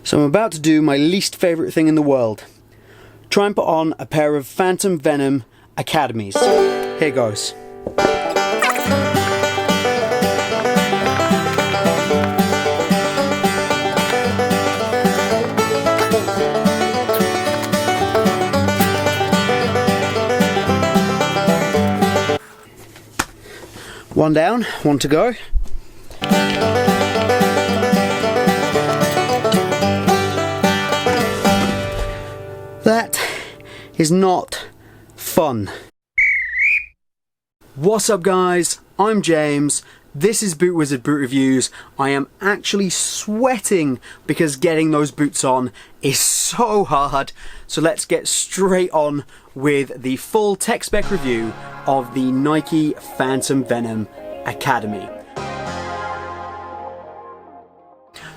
So I'm about to do my least favourite thing in the world. Try and put on a pair of Phantom Venom Academies. Here goes. One down, one to go. That is not fun. What's up guys, I'm James, this is BootWizard Boot Reviews. I am actually sweating because getting those boots on is so hard, so let's get straight on with the full tech spec review of the Nike Phantom Venom Academy.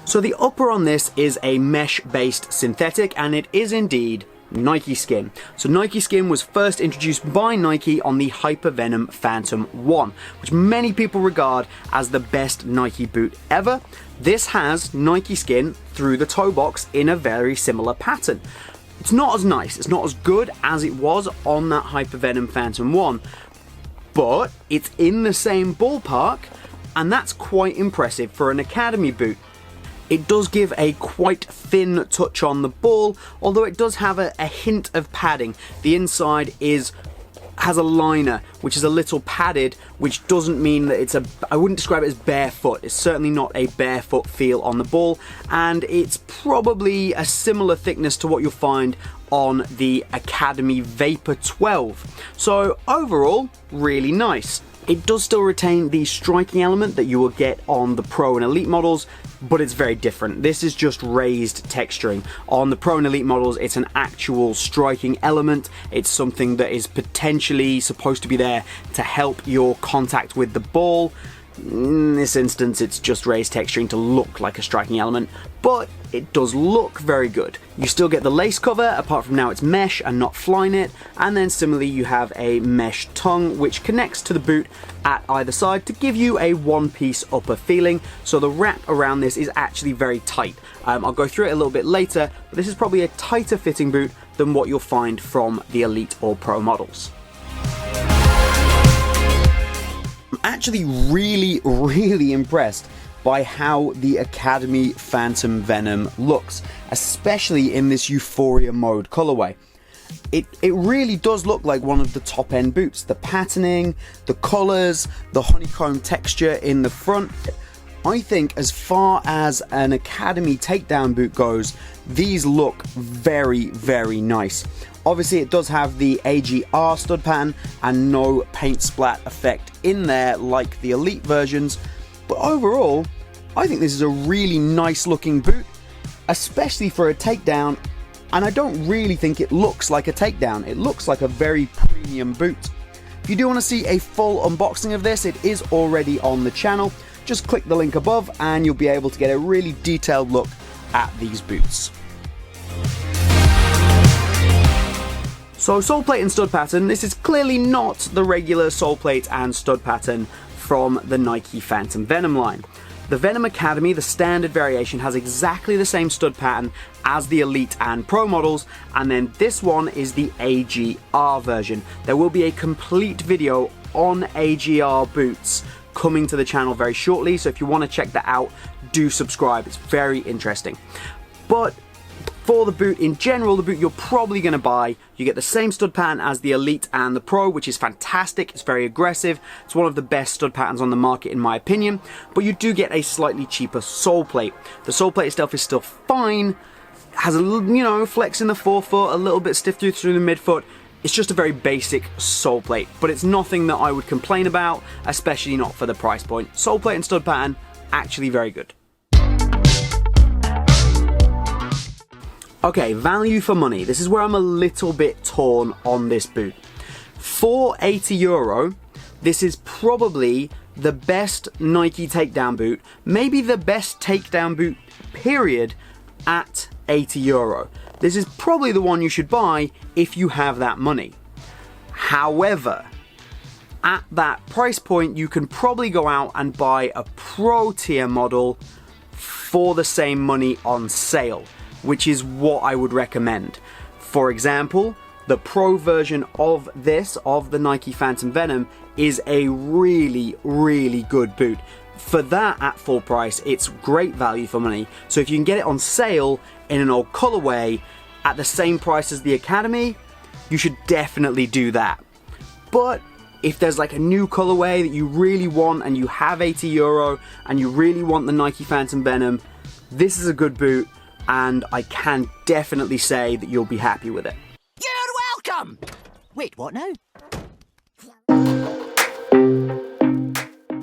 So the upper on this is a mesh-based synthetic, and it is indeed Nike skin. So Nike skin was first introduced by Nike on the Hyper Venom Phantom 1, which many people regard as the best Nike boot ever. This has Nike skin through the toe box in a very similar pattern. It's not as nice, it's not as good as it was on that Hyper Venom Phantom 1, but it's in the same ballpark, and that's quite impressive for an Academy boot. It does give a quite thin touch on the ball, although it does have a hint of padding. The inside has a liner, which is a little padded, which doesn't mean that I wouldn't describe it as barefoot. It's certainly not a barefoot feel on the ball, and it's probably a similar thickness to what you'll find on the Academy Vapor 12. So overall, really nice. It does still retain the striking element that you will get on the Pro and Elite models, but it's very different. This is just raised texturing. On the Pro and Elite models, it's an actual striking element. It's something that is potentially supposed to be there to help your contact with the ball. In this instance, it's just raised texturing to look like a striking element, but it does look very good. You still get the lace cover, apart from now it's mesh and not Flyknit, and then similarly you have a mesh tongue which connects to the boot at either side to give you a one-piece upper feeling, so the wrap around this is actually very tight. I'll go through it a little bit later, but this is probably a tighter fitting boot than what you'll find from the Elite or Pro models. Actually really impressed by how the Academy Phantom Venom looks, especially in this Euphoria mode colorway. It really does look like one of the top end boots. The patterning, the colors, the honeycomb texture in the front. I think as far as an Academy takedown boot goes, these look very nice. Obviously it does have the AGR stud pattern and no paint splat effect in there like the Elite versions, but overall I think this is a really nice looking boot, especially for a takedown, and I don't really think it looks like a takedown. It looks like a very premium boot. If you do want to see a full unboxing of this, it is already on the channel. Just click the link above and you'll be able to get a really detailed look at these boots. So Soleplate and stud pattern, this is clearly not the regular Soleplate and stud pattern from the Nike Phantom Venom line. The Venom Academy, the standard variation, has exactly the same stud pattern as the Elite and Pro models, and then this one is the AGR version. There will be a complete video on AGR boots coming to the channel very shortly, so if you want to check that out, do subscribe. It's very interesting. But for the boot in general, the boot you're probably going to buy, you get the same stud pattern as the Elite and the Pro, which is fantastic. It's very aggressive. It's one of the best stud patterns on the market in my opinion, but you do get a slightly cheaper sole plate. The sole plate itself is still fine, has a little, flex in the forefoot, a little bit stiff through the midfoot. It's just a very basic sole plate, but it's nothing that I would complain about, especially not for the price point. Sole plate and stud pattern, actually very good. Okay, value for money. This is where I'm a little bit torn on this boot. For €80, this is probably the best Nike takedown boot, maybe the best takedown boot, period, at €80. This is probably the one you should buy if you have that money. However, at that price point, you can probably go out and buy a Pro tier model for the same money on sale, which is what I would recommend. For example, the Pro version of this, of the Nike Phantom Venom, is a really, really good boot. For that, at full price, it's great value for money. So if you can get it on sale in an old colorway at the same price as the Academy, you should definitely do that. But if there's like a new colorway that you really want and you have €80 and you really want the Nike Phantom Venom, this is a good boot, and I can definitely say that you'll be happy with it. You're welcome! Wait, what now?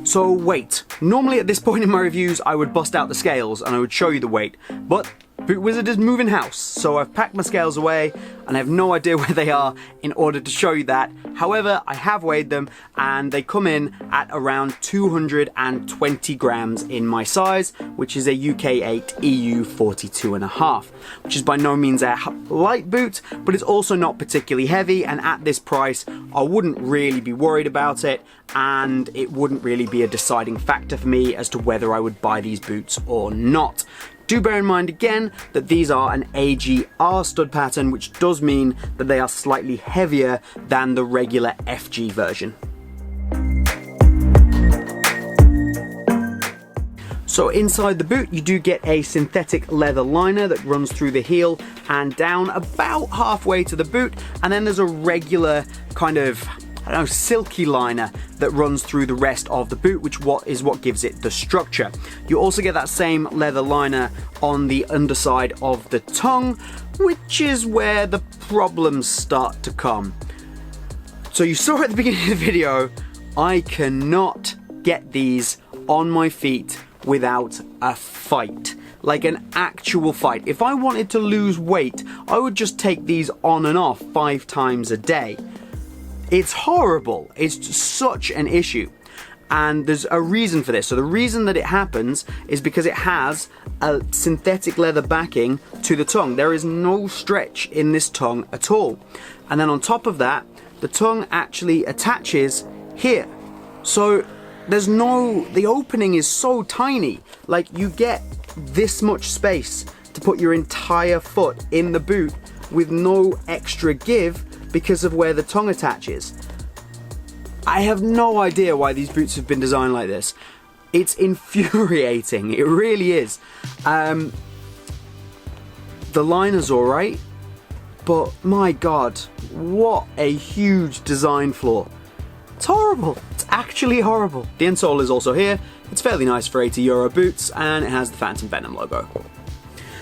So weight. Normally at this point in my reviews I would bust out the scales and I would show you the weight, but BootWizard is moving house, so I've packed my scales away and I have no idea where they are in order to show you that. However, I have weighed them and they come in at around 220 grams in my size, which is a UK 8 EU 42.5, which is by no means a light boot, but it's also not particularly heavy, and at this price I wouldn't really be worried about it, and it wouldn't really be a deciding factor for me as to whether I would buy these boots or not. Do bear in mind again that these are an AGR stud pattern, which does mean that they are slightly heavier than the regular FG version. So inside the boot you do get a synthetic leather liner that runs through the heel and down about halfway to the boot, and then there's a regular kind of, I don't know, silky liner that runs through the rest of the boot, which is what gives it the structure. You also get that same leather liner on the underside of the tongue, which is where the problems start to come. So you saw at the beginning of the video, I cannot get these on my feet without a fight. Like an actual fight. If I wanted to lose weight, I would just take these on and off 5 times a day. It's horrible. It's such an issue. And there's a reason for this. So the reason that it happens is because it has a synthetic leather backing to the tongue. There is no stretch in this tongue at all. And then on top of that, the tongue actually attaches here. So the opening is so tiny. Like, you get this much space to put your entire foot in the boot with no extra give because of where the tongue attaches. I have no idea why these boots have been designed like this. It's infuriating, it really is. The liner's alright, but my god, what a huge design flaw. It's horrible, it's actually horrible. The insole is also here, it's fairly nice for €80 boots, and it has the Phantom Venom logo.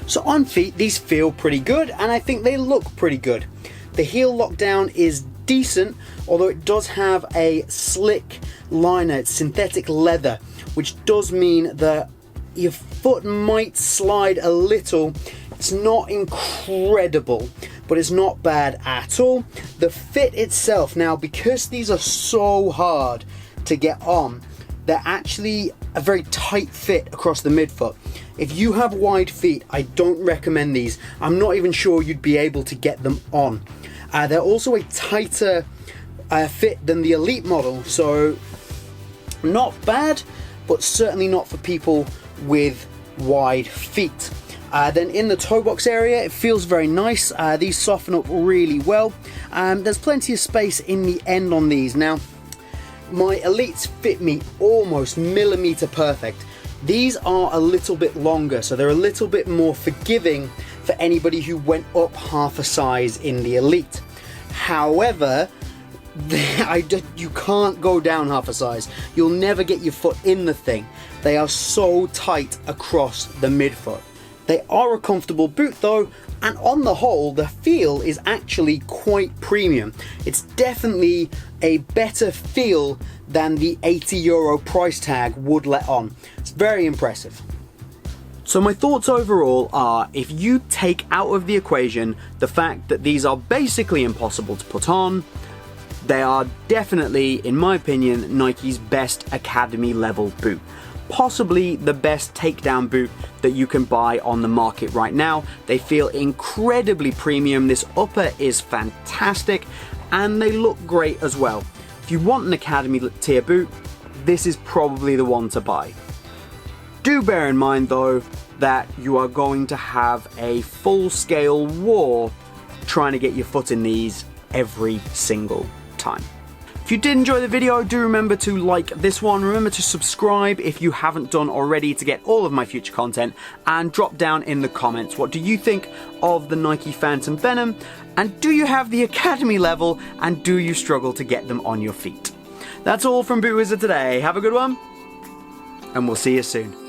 So on feet, these feel pretty good, and I think they look pretty good. The heel lockdown is decent, although it does have a slick liner, it's synthetic leather, which does mean that your foot might slide a little. It's not incredible, but it's not bad at all. The fit itself, now because these are so hard to get on, they're actually a very tight fit across the midfoot. If you have wide feet, I don't recommend these. I'm not even sure you'd be able to get them on. They're also a tighter fit than the Elite model, so not bad, but certainly not for people with wide feet. Then in the toe box area, it feels very nice. These soften up really well. There's plenty of space in the end on these. Now, my Elites fit me almost millimeter perfect. These are a little bit longer, so they're a little bit more forgiving for anybody who went up half a size in the Elite. However, you can't go down half a size. You'll never get your foot in the thing. They are so tight across the midfoot. They are a comfortable boot though, and on the whole, the feel is actually quite premium. It's definitely a better feel than the €80 price tag would let on. It's very impressive. So my thoughts overall are, if you take out of the equation the fact that these are basically impossible to put on, they are definitely, in my opinion, Nike's best Academy level boot. Possibly the best takedown boot that you can buy on the market right now. They feel incredibly premium. This upper is fantastic and they look great as well. If you want an Academy tier boot, this is probably the one to buy. Do bear in mind though, that you are going to have a full-scale war trying to get your foot in these every single time. If you did enjoy the video, do remember to like this one, remember to subscribe if you haven't done already to get all of my future content, and drop down in the comments what do you think of the Nike Phantom Venom, and do you have the Academy level, and do you struggle to get them on your feet? That's all from BootWizard today. Have a good one, and we'll see you soon.